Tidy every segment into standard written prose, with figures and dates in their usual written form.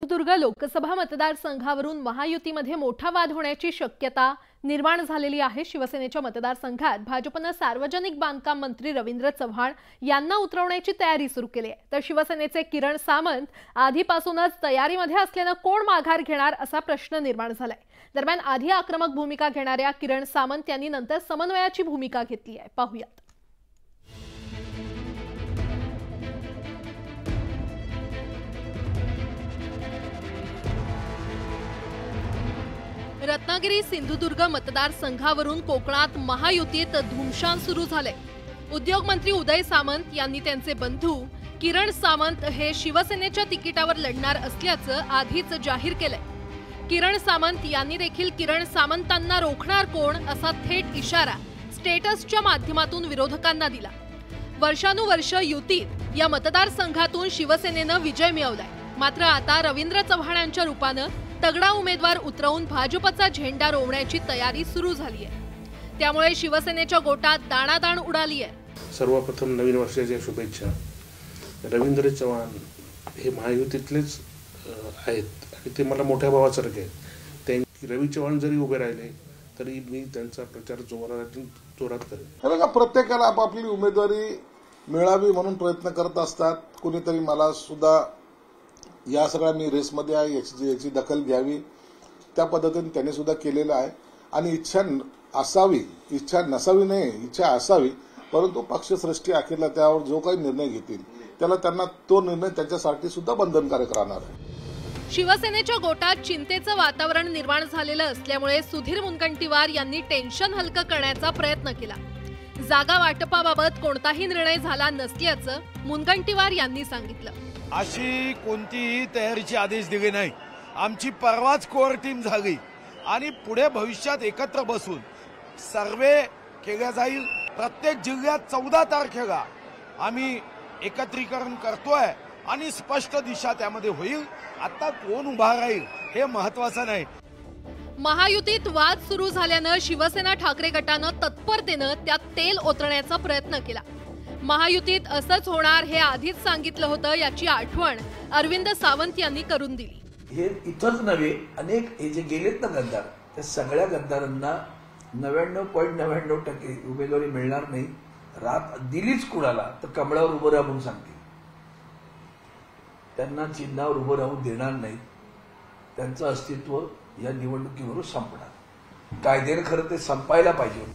सिंधुदुर्ग लोकसभा मतदारसंघावरून महायुतीमध्ये मोठा वाद होण्याची शक्यता निर्माण झालेली आहे। शिवसेनेच्या मतदारसंघात भाजपने सार्वजनिक बांधकाम मंत्री रवींद्र चव्हाण यांना उतरवण्याची तयारी सुरू केली आहे। तर शिवसेनेचे किरण सामंत आधीपासूनच तयारीमध्ये असल्याने कोण माघार घेणार असा प्रश्न निर्माण झालाय। दरम्यान आधी आक्रमक भूमिका घेणाऱ्या किरण सामंत यांनी नंतर समन्वयाची भूमिका घेतली आहे। पाहूयात। रत्नागिरी सिंधुदुर्ग मतदारसंघावरून कोकणात महायुतीत धुमशान सुरू झाले। उद्योग मंत्री उदय सामंत यांनी त्यांचे बंधू किरण सामंत हे शिवसेनेच्या तिकिटावर लढणार असल्याचं आधीच जाहीर केलंय। किरण सामंत यांनी देखील किरण सामंतांना रोखणार कोण असा थेट इशारा स्टेटसच्या माध्यमातून विरोधकांना दिला। वर्षानुवर्ष युतीत या मतदारसंघातून शिवसेनेनं विजय मिळवलाय, मात्र आता रवींद्र चव्हाणांच्या रूपानं तगडा उमेदवार उतरवून भाजपचा झेंडा रोवण्याची तयारी सुरू झाली आहे। त्यामुळे शिवसेनेच्या गोटात दाणादाण उडाली आहे। सर्वप्रथम नवीन वर्षाच्या शुभेच्छा। रवींद्र चव्हाण हे महायुतीतलेच आहेत आणि ते मला मोठ्या भावासारखे आहेत। रवी चव्हाण जरी उभे राहिले तरी मी त्यांचा प्रचार जोरात करेन। बघा, प्रत्येकाला आपापली उमेदवारी मिळावी म्हणून प्रयत्न करत असतात। कुणीतरी मला सुद्धा या सगळ्या मी रेसमध्ये आहे याची दखल घ्यावी त्या पद्धतीने त्यांनी सुद्धा केलेलं आहे। आणि इच्छा असावी, इच्छा नसावी नाही, इच्छा असावी, परंतु पक्षश्रेष्ठी अखेरला त्यावर जो काही निर्णय घेतील त्यांना तो निर्णय त्यांच्यासाठी सुद्धा बंधनकारक राहणार आहे। शिवसेनेच्या गोटात चिंतेचं वातावरण निर्माण झालेलं असल्यामुळे सुधीर मुनगंटीवार यांनी टेन्शन हलकं करण्याचा प्रयत्न केला। जागा वाटपाबाबत कोणताही निर्णय झाला नसल्याचं मुनगंटीवार यांनी सांगितलं। अशी कोणतीही तयारीचे आदेश दिले नाही। आमची परवाच कोर टीम झाली आणि पुढे भविष्यात एकत्र बसून सर्वे केला जाईल। प्रत्येक जिल्ह्यात 14 तारखेला आम्ही एकत्रीकरण करतोय आणि स्पष्ट दिशा त्यामध्ये होईल। आता कोण उभा राहील हे महत्त्वाचं नाही। महायुतीत वाद सुरू झाल्यानं शिवसेना ठाकरे गटानं तत्परतेनं त्यात तेल ओतण्याचा प्रयत्न केला। महायुतीत असंच होणार हे आधीच सांगितलं होतं याची आठवण अरविंद सावंत यांनी करून दिली। हे इथंच नव्हे, अनेक हे जे गेलेत ना गद्दार, त्या सगळ्या गद्दारांना 99.99% उमेदवारी मिळणार नाही। रात दिलीच कुणाला तर कमळावर उभं राहा म्हणून सांगतील। त्यांना चिन्हावर उभं राहू देणार नाही। त्यांचं अस्तित्व या निवडणुकीवर संपणार। कायद्याने खरं ते संपायला पाहिजे।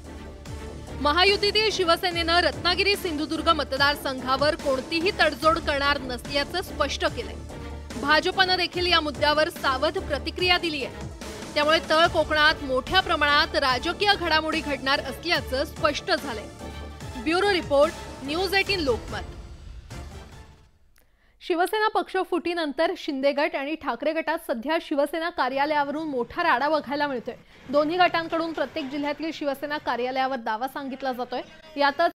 महायुतीतील शिवसेनेनं रत्नागिरी सिंधुदुर्ग मतदारसंघावर कोणतीही तडजोड करणार नसल्याचं स्पष्ट केलंय। भाजपनं देखील या मुद्द्यावर सावध प्रतिक्रिया दिली आहे। त्यामुळे तळ कोकणात मोठ्या प्रमाणात राजकीय घडामोडी घडणार असल्याचं स्पष्ट झालंय। Bureau report, news 18 Lokmat. Shivsena पक्ष फुटीनंतर शिंदे गट आणि ठाकरे गटात सध्या शिवसेना कार्यालयावरून मोठा राडा बघायला मिळतोय। दोन्ही गटांकडून प्रत्येक जिल्ह्यातील शिवसेना कार्यालयावर दावा सांगितला जातोय। यातच